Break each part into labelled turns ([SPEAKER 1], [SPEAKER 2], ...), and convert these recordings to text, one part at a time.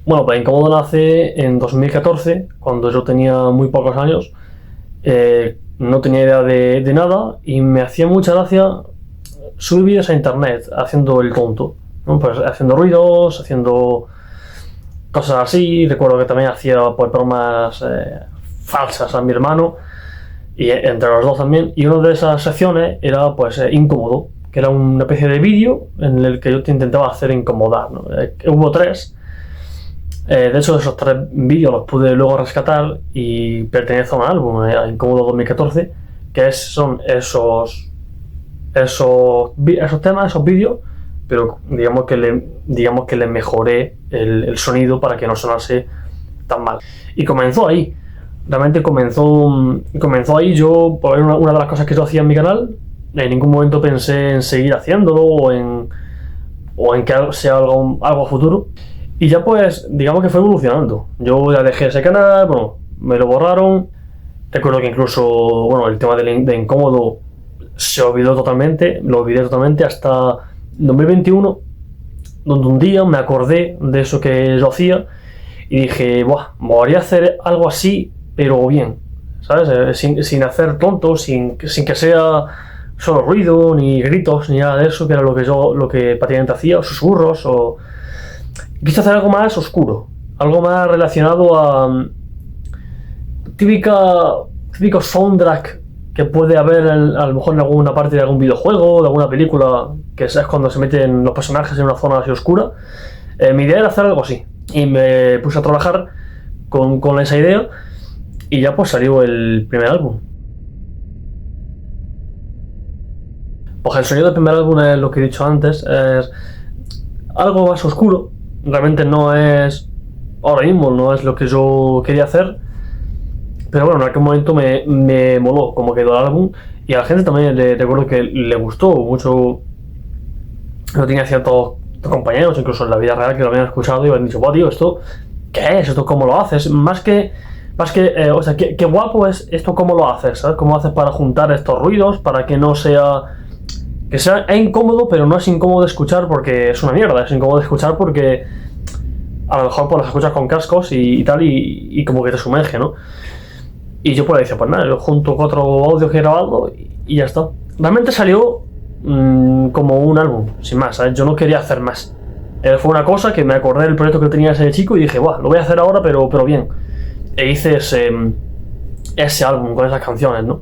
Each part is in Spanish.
[SPEAKER 1] Bueno, pues Incómodo nace en 2014, cuando yo tenía muy pocos años. No tenía idea de nada y me hacía mucha gracia subir vídeos a internet haciendo el tonto, ¿no? Pues haciendo ruidos, haciendo cosas así. Recuerdo que también hacía pues, bromas falsas a mi hermano y entre los dos también. Y una de esas secciones era pues Incómodo, que era una especie de vídeo en el que yo te intentaba hacer incomodar, ¿no? Hubo tres. De hecho, esos tres vídeos los pude luego rescatar y pertenece a un álbum, a Incómodo 2014, que son esos temas, esos vídeos, pero digamos que le mejoré el sonido para que no sonase tan mal. Y comenzó ahí. Realmente comenzó ahí. Yo, por ver una de las cosas que yo hacía en mi canal, en ningún momento pensé en seguir haciéndolo o en que sea algo futuro. Y ya pues, digamos que fue evolucionando. Yo ya dejé ese canal, bueno, me lo borraron. Recuerdo que incluso, bueno, el tema de Incómodo se olvidó totalmente, lo olvidé totalmente hasta 2021, donde un día me acordé de eso que yo hacía y dije, buah, me voy a hacer algo así, pero bien, ¿sabes? Sin hacer tonto, sin que sea solo ruido, ni gritos, ni nada de eso, que era lo que prácticamente hacía, o susurros, o... Quise hacer algo más oscuro, algo más relacionado a típico soundtrack que puede haber a lo mejor en alguna parte de algún videojuego, de alguna película, que es cuando se meten los personajes en una zona así oscura. Mi idea era hacer algo así y me puse a trabajar con esa idea y ya pues salió el primer álbum. Pues el sonido del primer álbum es lo que he dicho antes, es algo más oscuro. Realmente no es, ahora mismo no es lo que yo quería hacer, pero bueno, en aquel momento me moló cómo quedó el álbum y a la gente también recuerdo que le gustó mucho. Yo tenía ciertos compañeros, incluso en la vida real, que lo habían escuchado y habían dicho, wow, tío, ¿esto qué es? ¿Esto cómo lo haces? O sea, qué guapo es esto, cómo lo haces, ¿sabes? ¿Cómo haces para juntar estos ruidos, para que no sea... que sea incómodo, pero no es incómodo de escuchar porque es una mierda, es incómodo de escuchar porque a lo mejor pues las escuchas con cascos y tal y como que te sumerge, ¿no? Y yo pues decía, pues nada, yo junto 4 audios que he grabado y ya está. Realmente salió como un álbum, sin más, ¿sabes? Yo no quería hacer más. Fue una cosa que me acordé del proyecto que tenía ese chico y dije, buah, lo voy a hacer ahora, pero bien. E hice ese álbum con esas canciones, ¿no?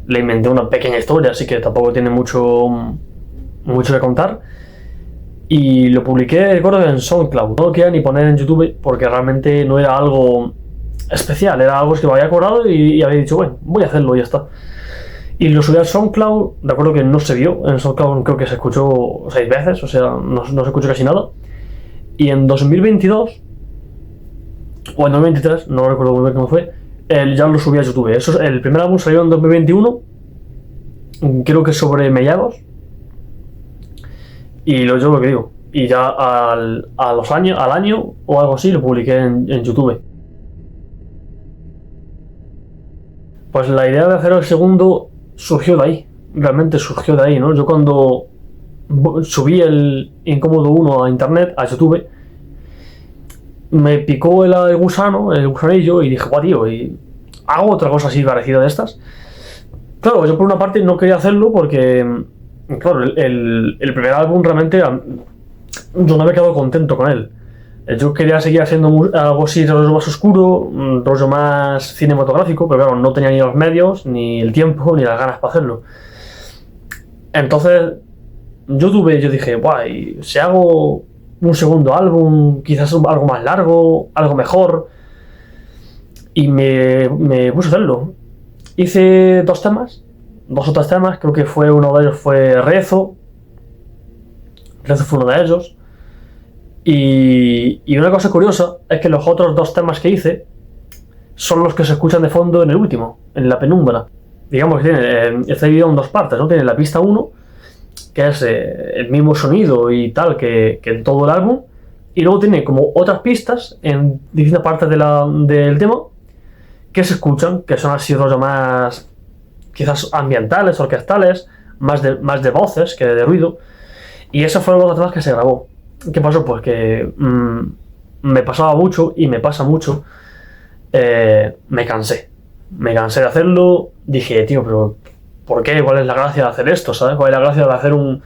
[SPEAKER 1] Le inventé una pequeña historia, así que tampoco tiene mucho que contar. Y lo publiqué, recuerdo, en SoundCloud. No lo quería ni poner en YouTube porque realmente no era algo especial, era algo que me había acordado y había dicho, bueno, voy a hacerlo y ya está. Y lo subí al SoundCloud, de acuerdo que no se vio, en SoundCloud creo que se escuchó 6 veces, o sea, no se escuchó casi nada. Y en 2022, o en 2023, no recuerdo muy bien cómo fue, ya lo subí a YouTube. El primer álbum salió en 2021, creo que sobre mediados. Y yo lo que digo, y ya al año o algo así lo publiqué en YouTube. Pues la idea de hacer el segundo surgió de ahí, realmente surgió de ahí, ¿no? Yo cuando subí el Incómodo 1 a internet, a YouTube, me picó el gusanillo y dije, guau, tío, y hago otra cosa así parecida de estas. Claro, yo por una parte no quería hacerlo porque, claro, el primer álbum realmente yo no había quedado contento con él. Yo quería seguir haciendo algo así, rollo más oscuro, rollo más cinematográfico, pero claro, no tenía ni los medios, ni el tiempo, ni las ganas para hacerlo. Entonces, yo dije, guay, si hago un segundo álbum, quizás algo más largo, algo mejor, y me puse a hacerlo. Hice 2 o 3 temas, creo que uno de ellos fue Rezo fue uno de ellos. Y una cosa curiosa es que los otros 2 temas que hice son los que se escuchan de fondo en el último, en la penumbra. Digamos que tiene este vídeo en 2 partes, ¿no? Tiene la pista 1, que es el mismo sonido y tal que en todo el álbum, y luego tiene como otras pistas en distintas partes del tema que se escuchan, que son así rollo más quizás ambientales, orquestales, más de voces que de ruido. Y esos fueron los temas que se grabó. ¿Qué pasó? Pues que me pasaba mucho y me pasa mucho, me cansé. Me cansé de hacerlo, dije, tío, pero ¿por qué? ¿Cuál es la gracia de hacer esto? ¿Sabes? ¿Cuál es la gracia de hacer un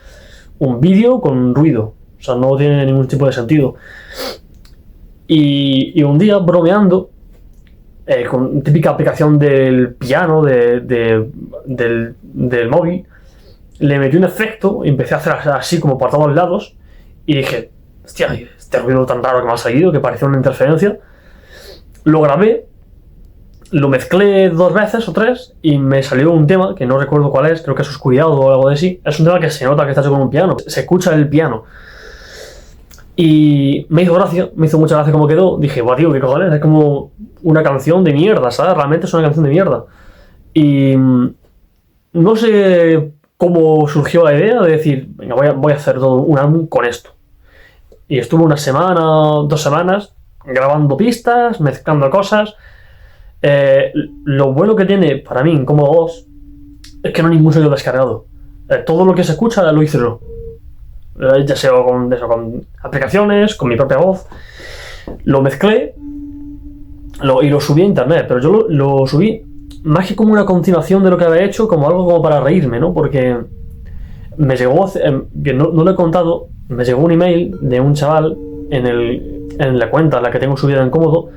[SPEAKER 1] vídeo con ruido? O sea, no tiene ningún tipo de sentido. Y un día, bromeando, con típica aplicación del piano del móvil, le metí un efecto y empecé a hacer así como por todos lados y dije, hostia, este ruido tan raro que me ha salido, que parecía una interferencia. Lo grabé, lo mezclé 2 veces o 3 y me salió un tema que no recuerdo cuál es, creo que es Oscuridad o algo de así. Es un tema que se nota que está hecho con un piano, se escucha el piano. Y me hizo gracia, me hizo mucha gracia cómo quedó. Dije, guau, tío, qué cojones, es como una canción de mierda, ¿sabes? Realmente es una canción de mierda. Y no sé cómo surgió la idea de decir, venga, voy a hacer todo un álbum con esto. Y estuve una semana, 2 semanas, grabando pistas, mezclando cosas. Lo bueno que tiene para mí Incómodo 2 es que no hay ningún sonido descargado. Todo lo que se escucha lo hice yo. Ya sea con aplicaciones, con mi propia voz. Lo mezclé y lo subí a internet, pero yo lo subí más que como una continuación de lo que había hecho, como algo como para reírme, ¿no? Porque me llegó, que no lo he contado, me llegó un email de un chaval en la cuenta en la que tengo subida en Incómodo,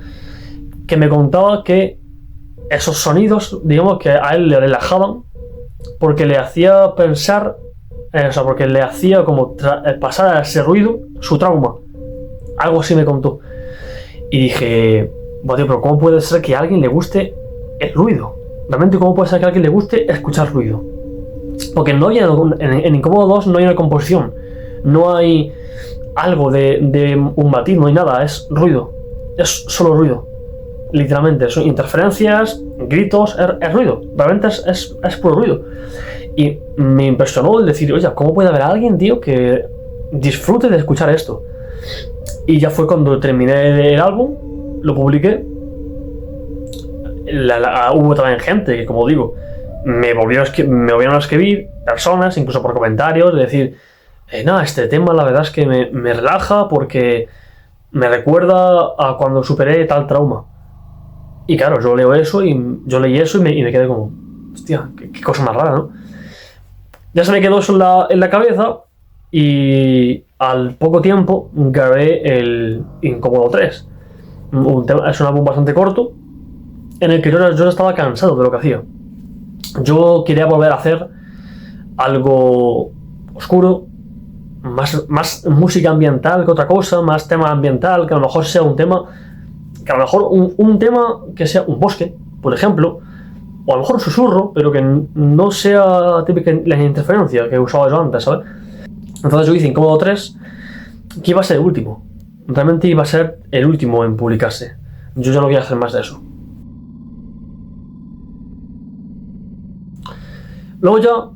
[SPEAKER 1] que me contaba que esos sonidos, digamos, que a él le relajaban porque le hacía pensar, o sea, porque le hacía como pasar a ese ruido su trauma. Algo así me contó. Y dije, bueno, tío, pero ¿cómo puede ser que a alguien le guste el ruido? Realmente, ¿cómo puede ser que a alguien le guste escuchar ruido? Porque no hay en Incómodo 2 no hay una composición, no hay algo de un matiz, no hay nada, es ruido, es solo ruido. Literalmente, son interferencias, gritos, es ruido, realmente es puro ruido. Y me impresionó el decir, oye, ¿cómo puede haber alguien, tío, que disfrute de escuchar esto? Y ya fue cuando terminé el álbum, lo publiqué. Hubo también gente que, como digo, me volvieron a escribir, personas, incluso por comentarios, de decir, nada, este tema la verdad es que me relaja porque me recuerda a cuando superé tal trauma. Y claro, yo leí eso y me quedé como, hostia, qué cosa más rara, ¿no? Ya se me quedó eso en la cabeza y al poco tiempo grabé el Incómodo 3. Es un álbum bastante corto en el que yo estaba cansado de lo que hacía. Yo quería volver a hacer algo oscuro, más música ambiental que otra cosa, más tema ambiental, que a lo mejor sea un tema, un tema que sea un bosque, por ejemplo, o a lo mejor un susurro, pero que no sea típica la interferencia que usaba yo antes, ¿sabes? Entonces yo hice Incómodo 3, que iba a ser el último. Realmente iba a ser el último en publicarse. Yo ya no quería hacer más de eso. Luego ya,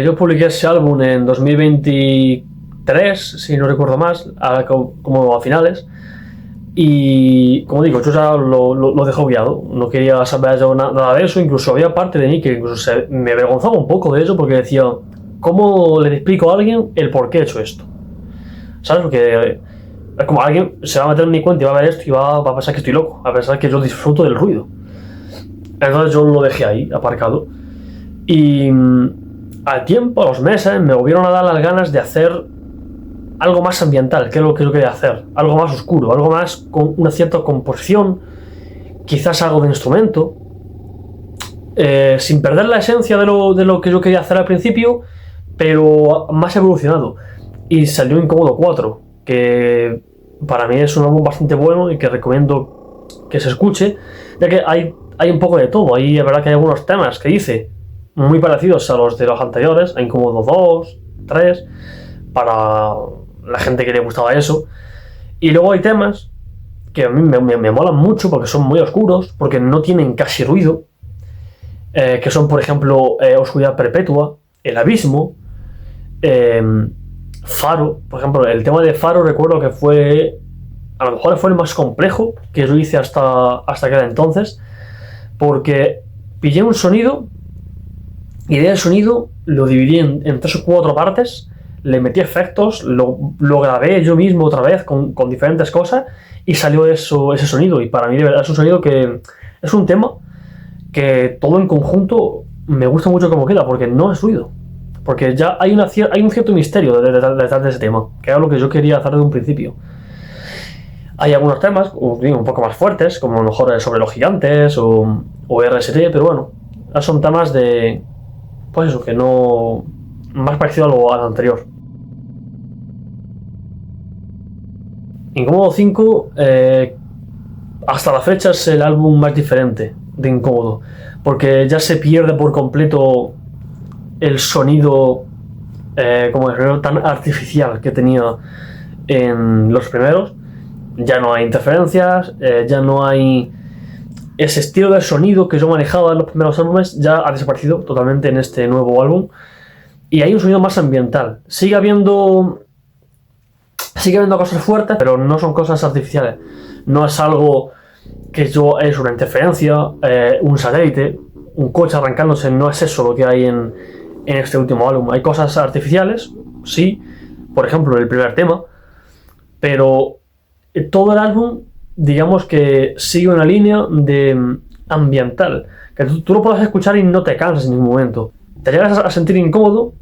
[SPEAKER 1] yo publiqué ese álbum en 2023, si no recuerdo más, como a finales. Y como digo, yo ya lo dejé obviado, no quería saber yo nada de eso, incluso había parte de mí que incluso me avergonzaba un poco de eso porque decía, ¿cómo le explico a alguien el por qué he hecho esto? ¿Sabes? Porque es como alguien se va a meter en mi cuenta y va a ver esto y va a pensar que estoy loco, a pensar que yo disfruto del ruido. Entonces yo lo dejé ahí, aparcado. Y al tiempo, a los meses, me volvieron a dar las ganas de hacer algo más ambiental, que es lo que yo quería hacer, algo más oscuro, algo más con una cierta composición, quizás algo de instrumento, sin perder la esencia de lo que yo quería hacer al principio, pero más evolucionado. Y salió Incómodo 4, que para mí es un álbum bastante bueno y que recomiendo que se escuche, ya que hay un poco de todo. Ahí la verdad que hay algunos temas que hice muy parecidos a los de los anteriores, a Incómodo 2, 3, para la gente que le gustaba eso. Y luego hay temas que a mí me molan mucho porque son muy oscuros, porque no tienen casi ruido, que son, por ejemplo, Oscuridad Perpetua, El Abismo, Faro. Por ejemplo, el tema de Faro recuerdo que a lo mejor fue el más complejo que yo hice hasta aquel entonces, porque pillé un sonido y del sonido lo dividí en 3 o 4 partes, le metí efectos, lo grabé yo mismo otra vez con diferentes cosas y salió ese sonido. Y para mí de verdad es un sonido que es un tema que todo en conjunto me gusta mucho como queda, porque no es ruido. Porque ya hay un cierto misterio detrás de ese tema, que era lo que yo quería hacer desde un principio. Hay algunos temas un poco más fuertes, como a lo mejor sobre los gigantes o RST, pero bueno, son temas de, pues eso, que no, más parecido a lo anterior. Incómodo 5 hasta la fecha es el álbum más diferente de Incómodo, porque ya se pierde por completo el sonido como el sonido tan artificial que tenía en los primeros. Ya no hay interferencias, ya no hay ese estilo de sonido que yo manejaba en los primeros álbumes, ya ha desaparecido totalmente en este nuevo álbum, y hay un sonido más ambiental. Sigue habiendo cosas fuertes, pero no son cosas artificiales. No es algo que es una interferencia, un satélite, un coche arrancándose. No es eso lo que hay en este último álbum. Hay cosas artificiales, sí, por ejemplo el primer tema, pero todo el álbum, digamos que sigue una línea de ambiental, que tú lo puedes escuchar y no te cansas en ningún momento. Te llegas a sentir incómodo,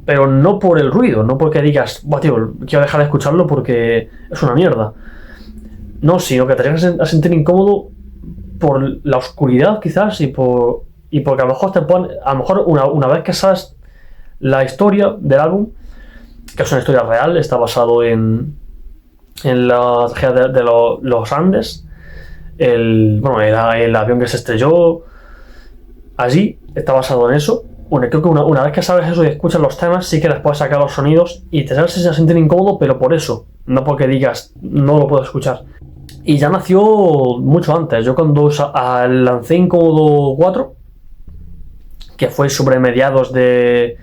[SPEAKER 1] pero no por el ruido, no porque digas, buah, tío, quiero dejar de escucharlo porque es una mierda. No, sino que te llegas a sentir incómodo por la oscuridad, quizás, y porque a lo mejor te ponen, a lo mejor una vez que sabes la historia del álbum, que es una historia real, está basado en la tragedia de los Andes, el avión que se estrelló allí, está basado en eso. Bueno, creo que una vez que sabes eso y escuchas los temas, sí que les puedes sacar los sonidos y te sabes a sentir incómodo, pero por eso, no porque digas no lo puedo escuchar. Y ya nació mucho antes. Yo cuando lancé Incómodo 4, que fue sobre mediados de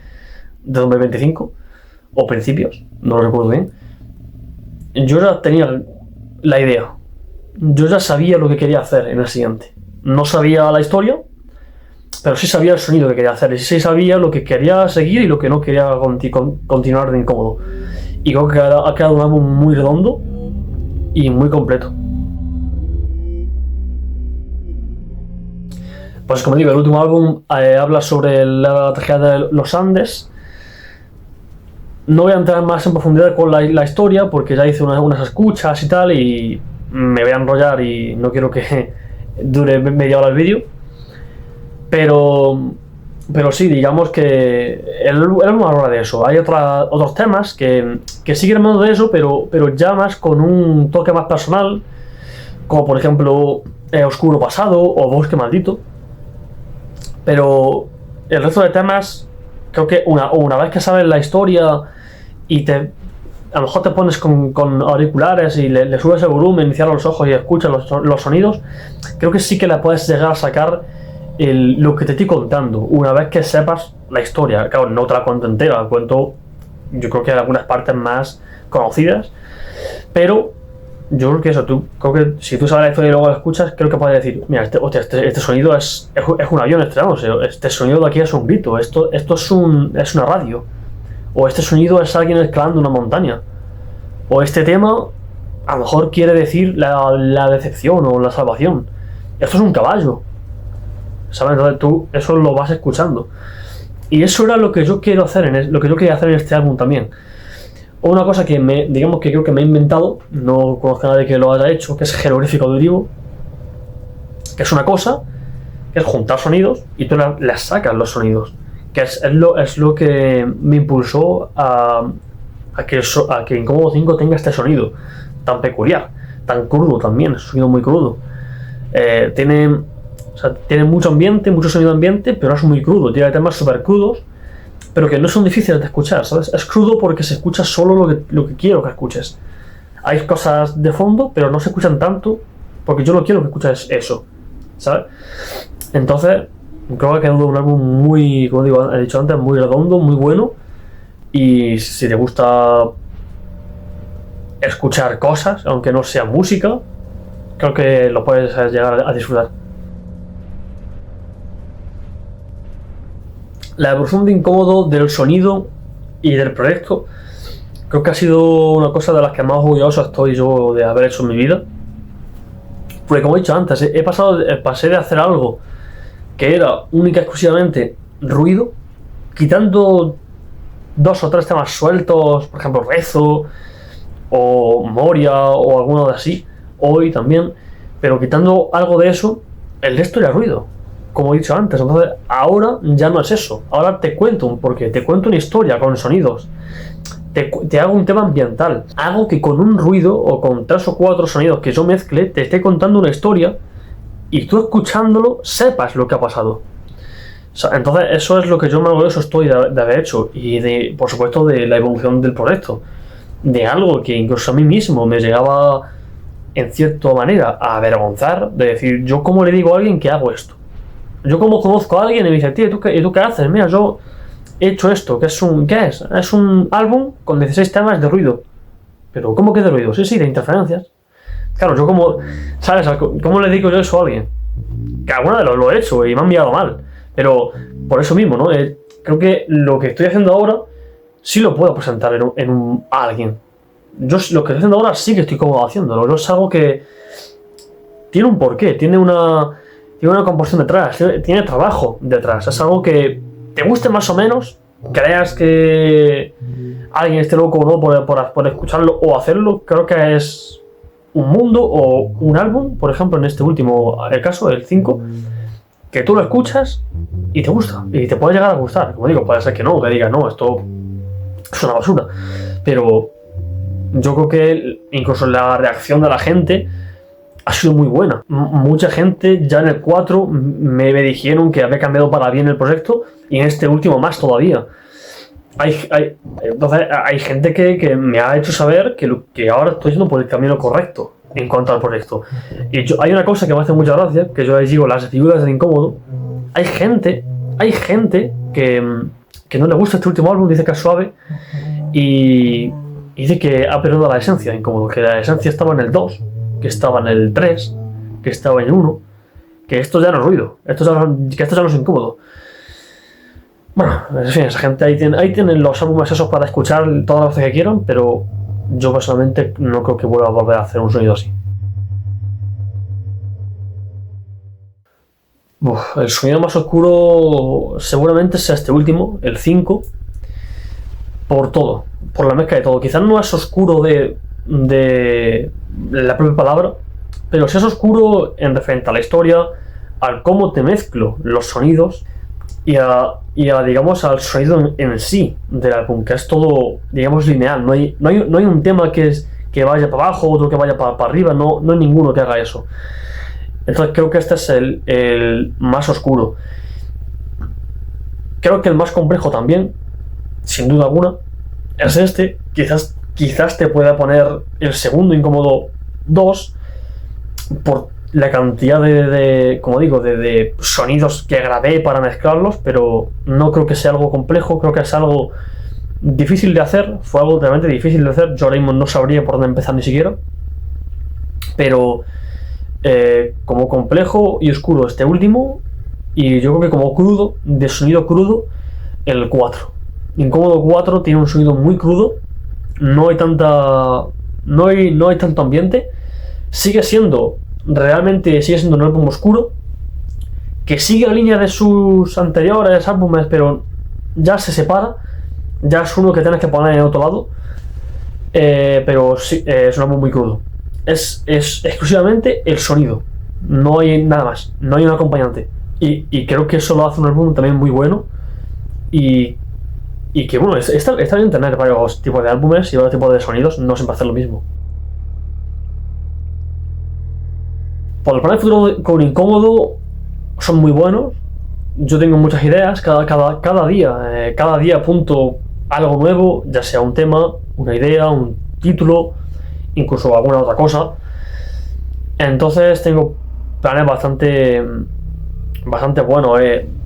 [SPEAKER 1] 2025 o principios, no lo recuerdo bien, yo ya tenía la idea. Yo ya sabía lo que quería hacer en el siguiente. No sabía la historia, pero sí sabía el sonido que quería hacer. Y sí sabía lo que quería seguir y lo que no quería continuar de Incómodo. Y creo que ha quedado un álbum muy redondo y muy completo. Pues como digo, el último álbum habla sobre la tragedia de los Andes. No voy a entrar más en profundidad con la historia porque ya hice unas escuchas y tal y me voy a enrollar y no quiero que dure media hora el vídeo. Pero sí, digamos que el álbum habla de eso. Hay otros temas que siguen hablando de eso, pero ya más con un toque más personal, como por ejemplo Oscuro Pasado o Bosque Maldito. Pero el resto de temas, creo que una vez que sabes la historia y a lo mejor te pones con auriculares y le subes el volumen, cierras los ojos y escuchas los sonidos, creo que sí que le puedes llegar a sacar lo que te estoy contando, una vez que sepas la historia. Claro, no te la cuento entera, cuento, yo creo que hay algunas partes más conocidas, pero yo creo que eso, creo que si tú sabes la historia y luego la escuchas, creo que puedes decir, mira, este sonido es un avión estrenándose, este sonido de aquí es un grito, esto es una radio, o este sonido es alguien escalando una montaña, o este tema a lo mejor quiere decir la decepción o la salvación, esto es un caballo, ¿sabes? Entonces tú eso lo vas escuchando, y eso era lo que yo quiero hacer lo que yo quería hacer en este álbum también. Una cosa que digamos que creo que me he inventado, no conozco a nadie que lo haya hecho, que es jeroglífico auditivo, que es una cosa, que es juntar sonidos y tú les sacas los sonidos, que es lo que me impulsó a que Incómodo 5 tenga este sonido tan peculiar, tan crudo también, es un sonido muy crudo. Tiene mucho ambiente, mucho sonido ambiente, pero es muy crudo, tiene temas súper crudos, pero que no son difíciles de escuchar, ¿sabes? Es crudo porque se escucha solo lo que quiero que escuches. Hay cosas de fondo, pero no se escuchan tanto porque yo no quiero que escuches eso, ¿sabes? Entonces, creo que ha quedado un álbum muy, como digo, he dicho antes, muy redondo, muy bueno. Y si te gusta escuchar cosas, aunque no sea música, creo que lo puedes llegar a disfrutar. La evolución de Incómodo, del sonido y del proyecto, creo que ha sido una cosa de las que más orgulloso estoy yo de haber hecho en mi vida. Porque como he dicho antes, pasé de hacer algo que era única y exclusivamente ruido, quitando 2 o 3 temas sueltos, por ejemplo Rezo o Moria o alguno de así, hoy también, pero quitando algo de eso, el resto era ruido, como he dicho antes. Entonces ahora ya no es eso, ahora te cuento un porqué, te cuento una historia con sonidos, te hago un tema ambiental, hago que con un ruido o con 3 o 4 sonidos que yo mezcle te esté contando una historia y tú escuchándolo sepas lo que ha pasado. O sea, entonces eso es lo que yo me orgulloso estoy de haber hecho, y de, por supuesto, de la evolución del proyecto, de algo que incluso a mí mismo me llegaba en cierta manera a avergonzar, de decir, yo cómo le digo a alguien que hago esto, yo como conozco a alguien y me dice, tío, ¿y tú qué haces? Mira, yo he hecho esto, ¿qué es? Es un álbum con 16 temas de ruido. Pero ¿cómo que de ruido? Sí, de interferencias. Claro, yo como, ¿sabes? ¿Cómo le digo yo eso a alguien? Que alguna vez lo he hecho y me han enviado mal, pero por eso mismo, ¿no? Creo que lo que estoy haciendo ahora sí lo puedo presentar a alguien. Yo lo que estoy haciendo ahora sí que estoy cómodo haciéndolo. Yo es algo que tiene un porqué, tiene una composición detrás, tiene trabajo detrás. Es algo que te guste más o menos, creas que alguien esté loco o no por escucharlo o hacerlo. Creo que es un mundo o un álbum, por ejemplo, en este último caso, el 5, que tú lo escuchas y te gusta, y te puede llegar a gustar. Como digo, puede ser que no, que digas, no, esto es una basura, pero yo creo que incluso la reacción de la gente ha sido muy buena. Mucha gente ya en el 4 me dijeron que había cambiado para bien el proyecto, y en este último más todavía. Entonces hay gente que me ha hecho saber que ahora estoy yendo por el camino correcto en cuanto al proyecto. Y hay una cosa que me hace mucha gracia, que yo les digo las figuras del incómodo. Hay gente que no le gusta este último álbum, dice que es suave, y dice que ha perdido la esencia de incómodo, que la esencia estaba en el 2, que estaba en el 3, que estaba en el 1, que esto ya no es ruido, que esto ya no es incómodo. Bueno, en fin, esa gente ahí tienen los álbumes esos para escuchar todas las veces que quieran, pero yo personalmente no creo que vuelva a volver a hacer un sonido así. El sonido más oscuro seguramente sea este último, el 5, por todo, por la mezcla de todo. Quizás no es oscuro de la propia palabra, pero sí es oscuro en referente a la historia, al cómo te mezclo los sonidos y a digamos, al sonido en sí del álbum, que es todo, digamos, lineal. No hay un tema que vaya para abajo, otro que vaya para arriba, no hay ninguno que haga eso. Entonces creo que este es el más oscuro. Creo que el más complejo también, sin duda alguna, es este. Quizás te pueda poner el segundo incómodo 2 por la cantidad como digo, de sonidos que grabé para mezclarlos, pero no creo que sea algo complejo. Creo que es algo difícil de hacer, fue algo realmente difícil de hacer. Yo ahora mismo no sabría por dónde empezar ni siquiera, pero como complejo y oscuro este último, y yo creo que como crudo, de sonido crudo, el 4. Incómodo 4 tiene un sonido muy crudo, no hay tanto ambiente, sigue siendo un álbum oscuro, que sigue la línea de sus anteriores álbumes, pero ya se separa, ya es uno que tienes que poner en otro lado, pero sí, es un álbum muy crudo. Es exclusivamente el sonido, no hay nada más, no hay un acompañante, y creo que eso lo hace un álbum también muy bueno, y que bueno, está bien tener varios tipos de álbumes y varios tipos de sonidos, no siempre hacer lo mismo. Por el plan de futuro con Incómodo son muy buenos. Yo tengo muchas ideas, cada día apunto algo nuevo, ya sea un tema, una idea, un título, incluso alguna otra cosa. Entonces tengo planes bastante buenos.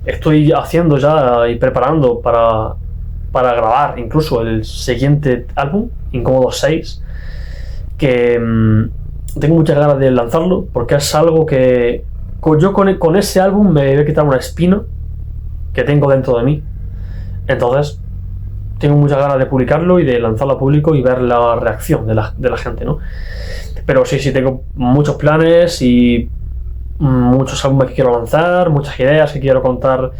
[SPEAKER 1] Estoy haciendo ya y preparando para grabar incluso el siguiente álbum, Incómodo 6, que tengo muchas ganas de lanzarlo, porque es algo que yo con ese álbum me voy a quitar una espina que tengo dentro de mí. Entonces tengo muchas ganas de publicarlo y de lanzarlo al público y ver la reacción de la gente, ¿no? Pero sí, tengo muchos planes y muchos álbumes que quiero lanzar, muchas ideas que quiero contar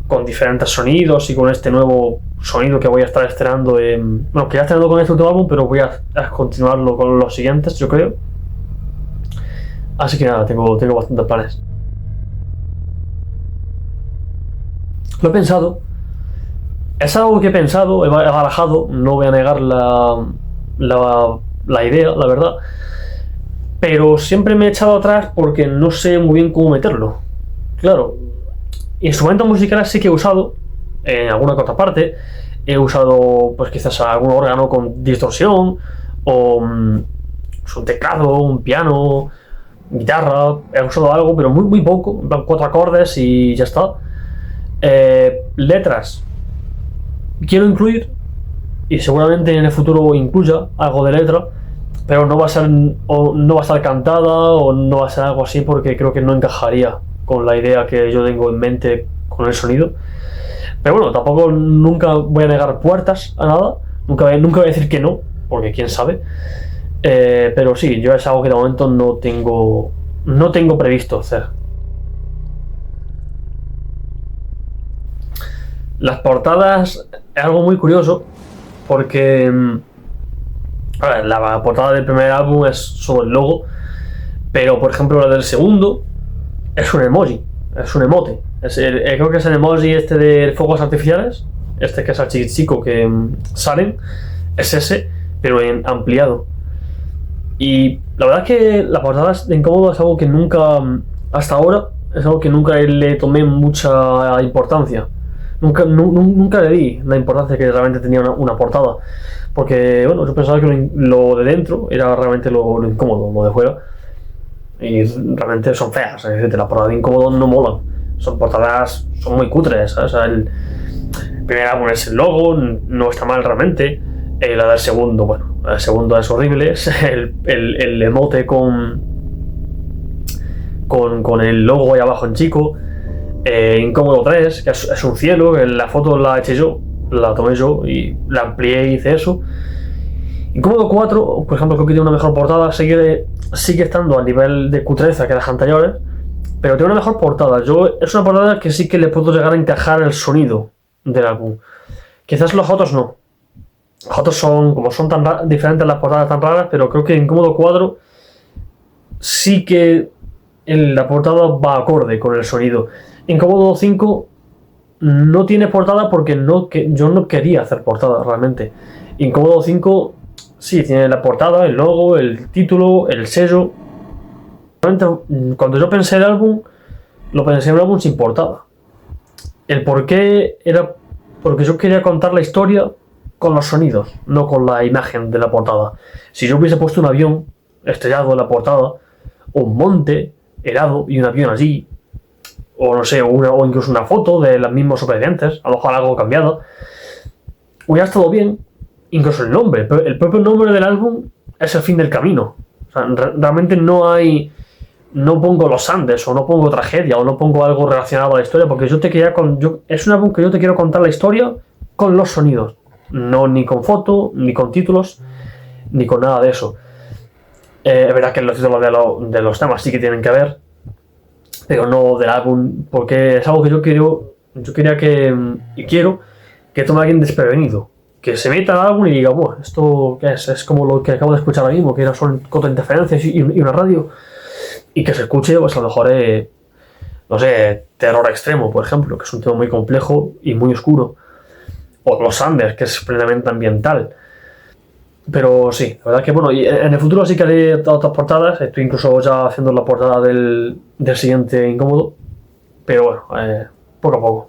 [SPEAKER 1] con diferentes sonidos y con este nuevo sonido que voy a estar estrenando bueno, que ya he estrenado con este último álbum, pero voy a continuarlo con los siguientes, yo creo. Así que nada, tengo bastantes planes. Lo he pensado. Es algo que he pensado, he barajado, no voy a negar la idea, la verdad. Pero siempre me he echado atrás porque no sé muy bien cómo meterlo. Claro, instrumentos musicales sí que he usado en alguna que otra parte. He usado pues quizás algún órgano con distorsión o un teclado, un piano, guitarra. He usado algo, pero muy poco, en plan 4 acordes y ya está. Letras quiero incluir y seguramente en el futuro incluya algo de letra, pero no va a ser, o no va a estar cantada o no va a ser algo así porque creo que no encajaría con la idea que yo tengo en mente con el sonido. Pero bueno, tampoco nunca voy a negar puertas a nada, nunca voy a decir que no, porque quién sabe. Pero sí, yo es algo que de momento no tengo previsto hacer. Las portadas es algo muy curioso porque a ver, la portada del primer álbum es solo el logo, pero por ejemplo la del segundo es un emoji, es un emote. Creo que es el emoji este de fuegos artificiales, este que es el chico que salen, es ese, pero en ampliado. Y la verdad es que la portada de Incómodo es algo que nunca, hasta ahora, es algo que nunca le tomé mucha importancia. Nunca le di la importancia que realmente tenía una portada. Porque, bueno, yo pensaba que lo de dentro era realmente lo incómodo, lo de fuera. Y realmente son feas, es decir, la portada de Incómodo no molan. Son portadas, son muy cutres, ¿sabes? O sea, el primer álbum es el logo, no está mal realmente. La del segundo, bueno, el segundo es horrible. Es el emote con el logo ahí abajo en chico. Incómodo 3, que es un cielo, que la foto la eché yo, la tomé yo y la amplié y hice eso. Incómodo 4, por ejemplo, creo que tiene una mejor portada, sigue estando a nivel de cutreza que las anteriores, pero tiene una mejor portada. Es una portada que sí que le puedo llegar a encajar el sonido del álbum. Quizás los otros no. Los otros son tan diferentes las portadas tan raras, pero creo que Incómodo 4 sí que la portada va acorde con el sonido. Incómodo 5 no tiene portada porque yo no quería hacer portada realmente. Incómodo 5 sí tiene la portada, el logo, el título, el sello. Realmente, cuando yo pensé el álbum, lo pensé en un álbum sin portada. El porqué era porque yo quería contar la historia con los sonidos, no con la imagen de la portada. Si yo hubiese puesto un avión estrellado en la portada, o un monte helado y un avión allí, o no sé, o incluso una foto de los mismos sobrevivientes, a lo mejor algo cambiado, hubiera estado bien. Incluso el nombre, el propio nombre del álbum es El fin del camino. O sea, realmente no pongo los Andes, o no pongo tragedia, o no pongo algo relacionado a la historia, porque es un álbum que yo te quiero contar la historia con los sonidos, no ni con foto, ni con títulos, ni con nada de eso. Es verdad que los títulos de los temas sí que tienen que ver, pero no del álbum, porque es algo que yo quería y quiero que tome a alguien desprevenido, que se meta al álbum y diga, bueno, ¿esto qué es? Es como lo que acabo de escuchar ahora mismo, que son cuatro interferencias y una radio, y que se escuche, pues a lo mejor, no sé, Terror Extremo, por ejemplo, que es un tema muy complejo y muy oscuro, o Los Andes, que es plenamente ambiental. Pero sí, la verdad que bueno, y en el futuro sí que haré otras portadas, estoy incluso ya haciendo la portada del siguiente Incómodo, pero bueno, poco a poco.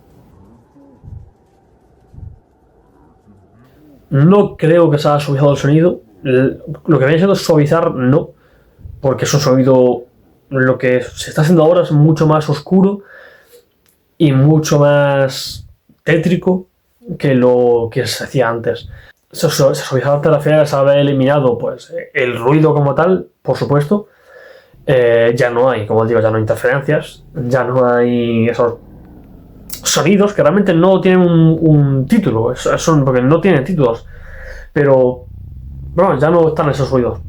[SPEAKER 1] No creo que se haya suavizado el sonido, lo que viene siendo suavizar no, porque es un sonido, lo que se está haciendo ahora es mucho más oscuro y mucho más tétrico que lo que se hacía antes. Suavizar te refieres a haber eliminado pues el ruido como tal, por supuesto. Ya no hay, como digo, ya no hay interferencias, ya no hay esos sonidos que realmente no tienen un título, son porque no tienen títulos, pero bueno, ya no están esos ruidos.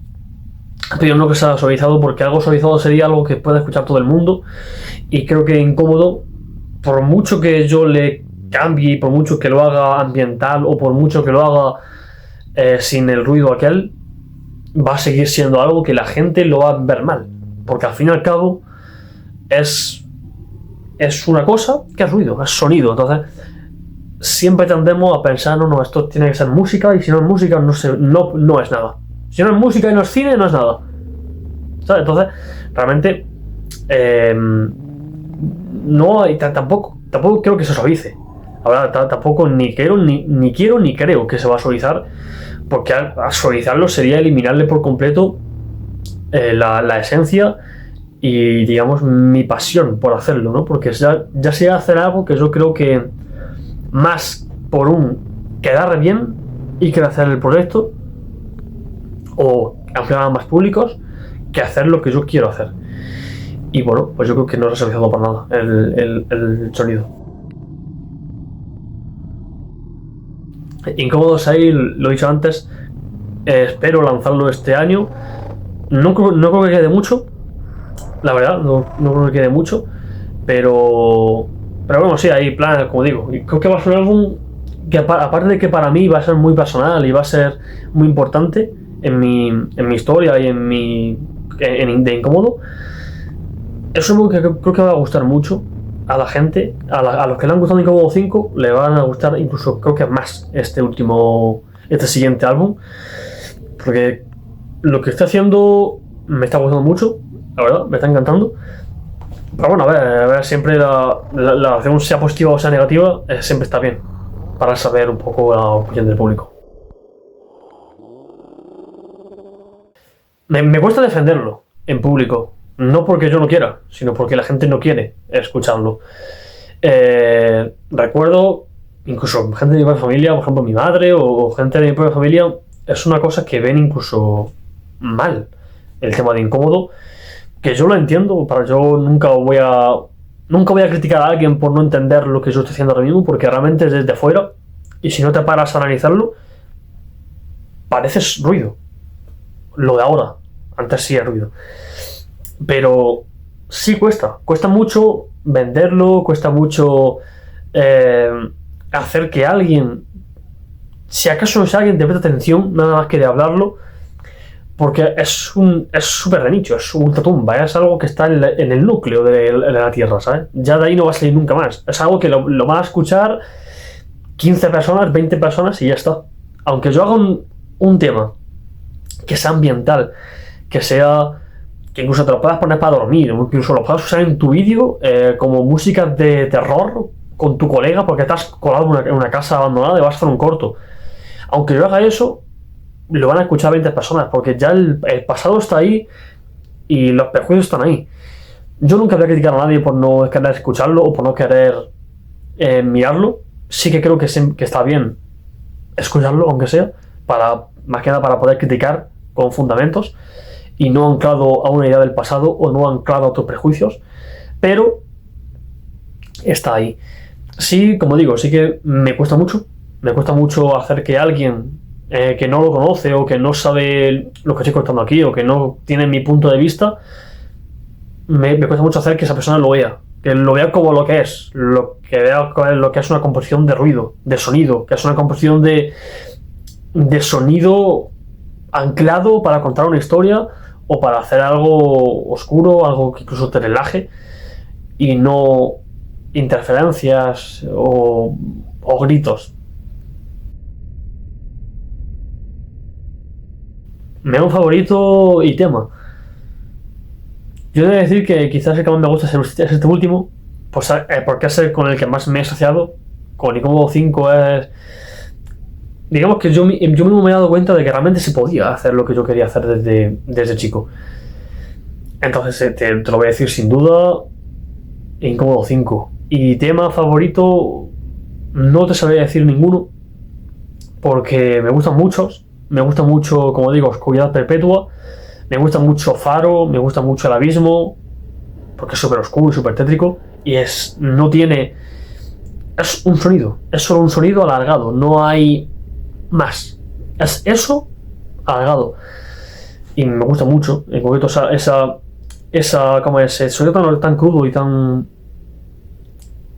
[SPEAKER 1] Pero no que sea suavizado, porque algo suavizado sería algo que pueda escuchar todo el mundo, y creo que incómodo, por mucho que yo le cambie, por mucho que lo haga ambiental o por mucho que lo haga sin el ruido aquel, va a seguir siendo algo que la gente lo va a ver mal, porque al fin y al cabo es una cosa que es ruido, es sonido. Entonces siempre tendemos a pensar, no, esto tiene que ser música, y si no es música no es nada. Si no es música y no es cine, no es nada, ¿sabes? Entonces realmente no hay, tampoco creo que se suavice. Ahora tampoco ni quiero ni creo que se va a suavizar, porque a suavizarlo sería eliminarle por completo la esencia y, digamos, mi pasión por hacerlo, ¿no? Porque ya sea hacer algo que yo creo que más por quedar bien y crecer el proyecto o ampliar a más públicos, que hacer lo que yo quiero hacer. Y bueno, pues yo creo que no se ha suavizado para nada el sonido. Incómodos ahí, lo he dicho antes, espero lanzarlo este año. No creo que quede mucho, la verdad, no creo que quede mucho, pero bueno, sí, hay planes, como digo, y creo que va a ser un álbum que, aparte de que para mí va a ser muy personal y va a ser muy importante en mi historia y de Incómodo, es un álbum que creo que va a gustar mucho a la gente, a los que le han gustado Incómodo 5, le van a gustar incluso, creo que más este siguiente álbum, porque lo que estoy haciendo me está gustando mucho, la verdad, me está encantando. Pero bueno, a ver, siempre la acción, sea positiva o sea negativa, siempre está bien para saber un poco la opinión del público. Me cuesta defenderlo en público, no porque yo no quiera, sino porque la gente no quiere escucharlo. Recuerdo, incluso gente de mi propia familia, por ejemplo mi madre o gente de mi propia familia, es una cosa que ven incluso mal el tema de Incómodo, que yo lo entiendo, pero yo nunca voy a criticar a alguien por no entender lo que yo estoy haciendo ahora mismo, porque realmente es desde fuera, y si no te paras a analizarlo, pareces ruido. Lo de ahora, antes sí es ruido. Pero sí cuesta mucho venderlo, cuesta mucho hacer que alguien, si alguien te presta atención, nada más que de hablarlo, porque es súper de nicho, es ultratumba, es algo que está en el núcleo de la Tierra, ¿sabes? Ya de ahí no va a salir nunca más. Es algo que lo van a escuchar 15 personas, 20 personas y ya está. Aunque yo haga un tema que sea ambiental, que incluso te lo puedas poner para dormir, incluso lo puedas usar en tu vídeo como música de terror con tu colega porque te has colado en una casa abandonada y vas a hacer un corto. Aunque yo haga eso, lo van a escuchar 20 personas, porque ya el pasado está ahí y los prejuicios están ahí. Yo nunca voy a criticar a nadie por no querer escucharlo o por no querer mirarlo. Sí que creo que está bien escucharlo, aunque sea, más que nada para poder criticar con fundamentos y no anclado a una idea del pasado o no anclado a otros prejuicios, pero está ahí. Sí, como digo, sí que me cuesta mucho hacer que alguien que no lo conoce o que no sabe lo que estoy contando aquí o que no tiene mi punto de vista, me cuesta mucho hacer que esa persona lo vea, que lo vea como lo que es, que vea lo que es una composición de ruido, de sonido, que es una composición de sonido anclado para contar una historia o para hacer algo oscuro, algo que incluso te relaje, y no interferencias o gritos. Me da un favorito y tema. Yo he de decir que quizás el que más me gusta es este último, pues, porque es el con el que más me he asociado. Con Incómodo 5 es... Digamos que yo mismo me he dado cuenta de que realmente se podía hacer lo que yo quería hacer desde chico. Entonces te lo voy a decir sin duda, Incómodo 5. Y tema favorito, no te sabría decir ninguno, porque me gustan muchos. Me gusta mucho, como digo, Oscuridad Perpetua. Me gusta mucho Faro, me gusta mucho El Abismo, porque es súper oscuro y súper tétrico. Y no tiene es un sonido, es solo un sonido alargado, no hay más. Es eso alargado. Y me gusta mucho, en concreto, como ese sonido tan crudo y tan,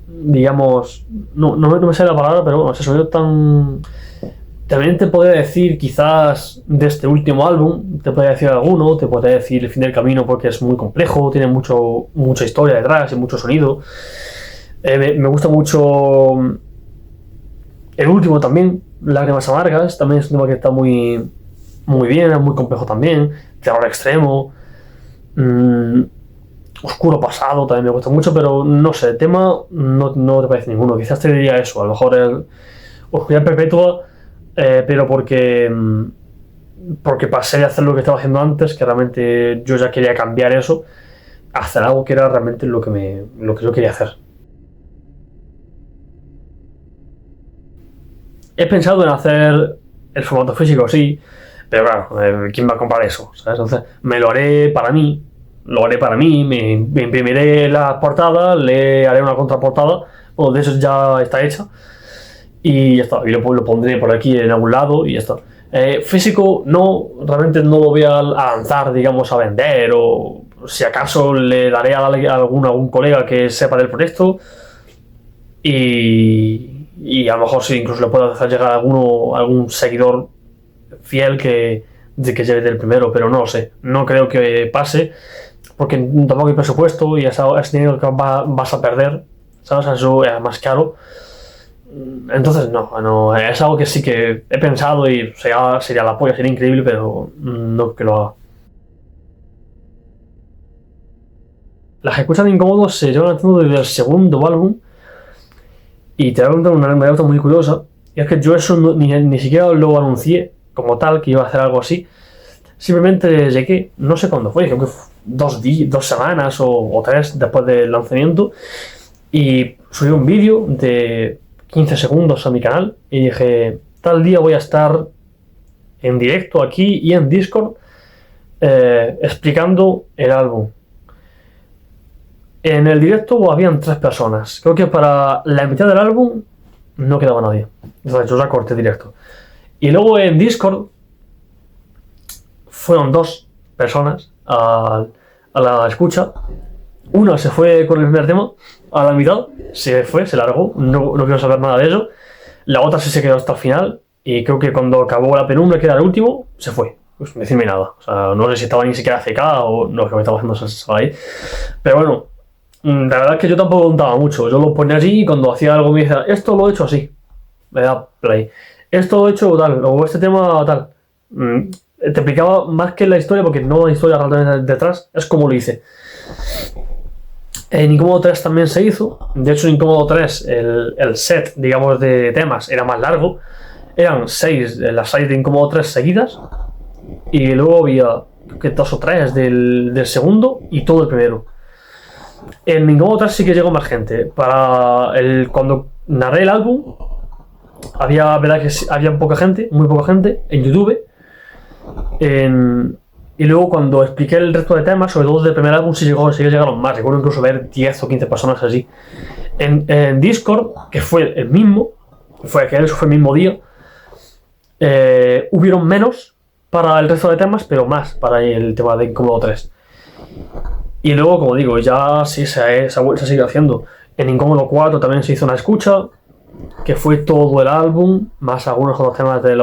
[SPEAKER 1] digamos, no me sale la palabra, pero bueno, ese sonido tan... También te podría decir, quizás, de este último álbum, te podría decir alguno, te podría decir El fin del camino porque es muy complejo, tiene mucha historia detrás y mucho sonido. Me gusta mucho el último también, Lágrimas amargas, también es un tema que está muy, muy bien, es muy complejo también, terror extremo, oscuro pasado también me gusta mucho, pero no sé, el tema no te parece ninguno, quizás te diría eso, a lo mejor el Oscuridad Perpetua, pero porque pasé de hacer lo que estaba haciendo antes, que realmente yo ya quería cambiar eso, a hacer algo que era realmente lo que yo quería hacer. He pensado en hacer el formato físico, sí, pero claro, ¿quién va a comprar eso? ¿Sabes? Entonces, lo haré para mí, me imprimiré las portadas, le haré una contraportada, bueno, de eso ya está hecha, y ya está, y lo pondré por aquí en algún lado y ya está. Físico, no, realmente no lo voy a lanzar, digamos, a vender, o si acaso le daré a algún colega que sepa del proyecto, y a lo mejor sí, incluso le puedo hacer llegar a algún seguidor fiel que lleve del primero, pero no lo sé, no creo que pase, porque tampoco hay presupuesto y es dinero que vas a perder, ¿sabes? Eso es más caro. Entonces no, es algo que sí que he pensado y sería la polla, sería increíble, pero no creo que lo haga. Las escuchas de Incómodos se llevan haciendo desde el segundo álbum. Y te voy a contar una anécdota muy curiosa, y es que yo eso ni siquiera lo anuncié como tal, que iba a hacer algo así. Simplemente llegué, no sé cuándo fue, creo que fue 2 semanas o 3 después del lanzamiento, y subí un vídeo de 15 segundos a mi canal y dije, tal día voy a estar en directo aquí y en Discord explicando el álbum. En el directo habían 3 personas. Creo que para la mitad del álbum no quedaba nadie. Entonces yo ya corté directo. Y luego en Discord fueron 2 personas a la escucha. Una se fue con el primer tema, a la mitad se largó, no quiero saber nada de eso. La otra sí se quedó hasta el final y creo que cuando acabó la penumbra, que era el último, se fue. Pues sin decirme nada. O sea, no sé si estaba ni siquiera AFK o no, que me estaba haciendo ahí. Pero bueno, la verdad es que yo tampoco contaba mucho. Yo lo ponía así y cuando hacía algo me decía, esto lo he hecho así. Me da play. Esto lo he hecho tal, o este tema tal. Te explicaba más que la historia, porque no hay historia realmente detrás, es como lo hice. En Incómodo 3 también se hizo. De hecho, en Incómodo 3 el set, digamos, de temas era más largo. Eran 6, las 6 de Incómodo 3 seguidas. Y luego había, creo que 2 o 3 del segundo y todo el primero. En Incómodo 3 sí que llegó más gente. Cuando narré el álbum, verdad que había poca gente, muy poca gente, en YouTube. Y luego cuando expliqué el resto de temas, sobre todo del primer álbum, sí llegaron más. Recuerdo incluso ver 10 o 15 personas así. En Discord, que fue el mismo, fue el mismo día, hubieron menos para el resto de temas, pero más para el tema de Incómodo 3. Y luego, como digo, ya sí se sigue haciendo. En Incómodo 4 también se hizo una escucha, que fue todo el álbum, más algunos otros temas de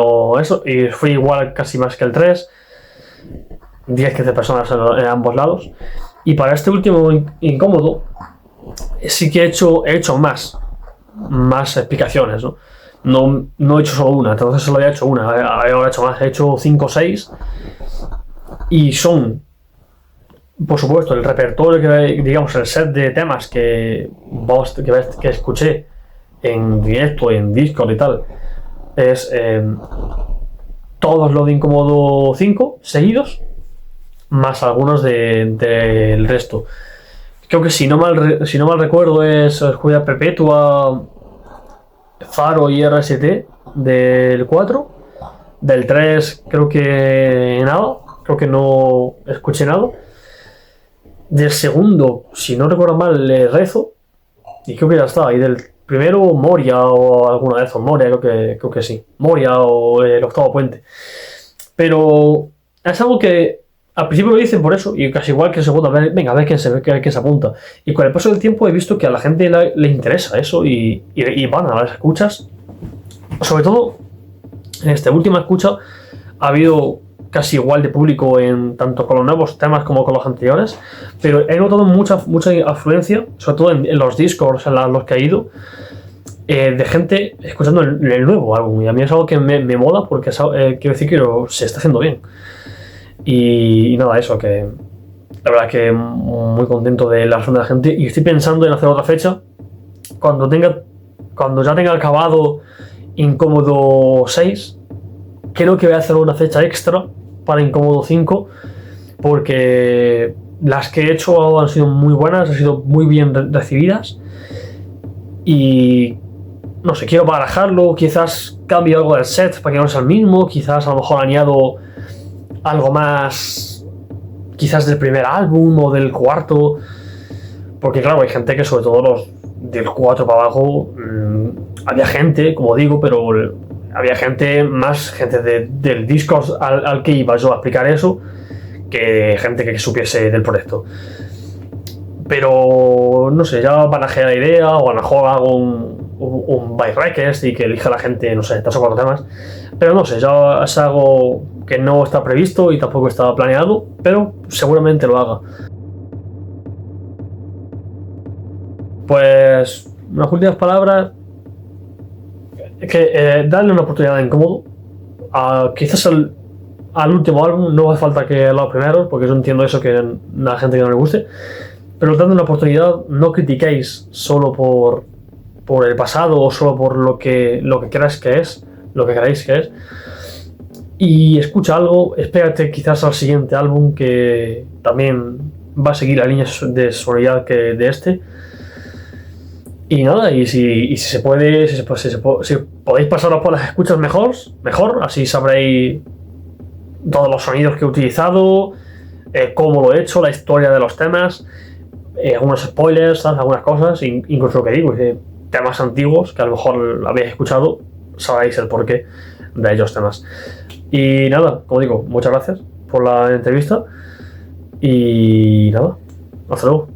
[SPEAKER 1] eso, y fue igual casi más que el 3. 10-15 personas en ambos lados. Y para este último Incómodo sí que he hecho más explicaciones, no he hecho solo una, entonces solo había hecho una, ahora he hecho más, he hecho 5 o 6 y son, por supuesto, el repertorio, digamos, el set de temas que escuché en directo, en Discord y tal, es todos los de Incómodo 5 seguidos, más algunos del resto. Creo que si no mal recuerdo es Oscuridad Perpetua, Faro y RST del 4. Del 3 creo que nada, creo que no escuché nada. Del segundo, si no recuerdo mal, le rezo y creo que ya está. Y del primero Moria o alguna vez, o Moria, creo que sí. Moria o el octavo puente. Pero es algo que al principio lo dicen por eso, y casi igual que el segundo, venga, a ver quién se apunta. Y con el paso del tiempo he visto que a la gente le interesa eso y van a las escuchas. Sobre todo, en esta última escucha ha habido casi igual de público en tanto con los nuevos temas como con los anteriores, pero he notado mucha afluencia, sobre todo en los discos en los que he ido, de gente escuchando el nuevo álbum, y a mí es algo que me mola porque quiero decir que se está haciendo bien. Y nada, eso, que la verdad que muy contento de la reacción de la gente, y estoy pensando en hacer otra fecha cuando ya tenga acabado Incómodo 6. Creo que voy a hacer una fecha extra para Incómodo 5, porque las que he hecho han sido muy buenas, han sido muy bien recibidas, y no sé, quiero barajarlo, quizás cambie algo del set para que no sea el mismo, quizás a lo mejor añado algo más, quizás del primer álbum o del cuarto, porque claro, hay gente que, sobre todo los del 4 para abajo, había gente, como digo, pero había más gente del Discord al que iba yo a explicar eso, que gente que supiese del proyecto. Pero no sé, ya barajé la idea, o a lo mejor hago un by request y que elija la gente, no sé, 3 o 4 temas. Pero no sé, ya es algo que no está previsto y tampoco está planeado, pero seguramente lo haga. Pues unas últimas palabras, que darle una oportunidad de Incómodo. Quizás al último álbum no hace falta que a los primeros, porque yo entiendo eso, que a la gente que no le guste, pero dando una oportunidad, no critiquéis solo por el pasado o solo por lo que creáis que es, y escucha algo, espérate quizás al siguiente álbum, que también va a seguir la línea de sonoridad que de este. Y nada, y si se puede, si podéis pasaros por las escuchas mejor, así sabréis todos los sonidos que he utilizado, cómo lo he hecho, la historia de los temas, algunos spoilers, ¿sabes? Algunas cosas, incluso lo que digo, temas antiguos que a lo mejor habéis escuchado, sabréis el porqué de ellos temas. Y nada, como digo, muchas gracias por la entrevista y nada, hasta luego.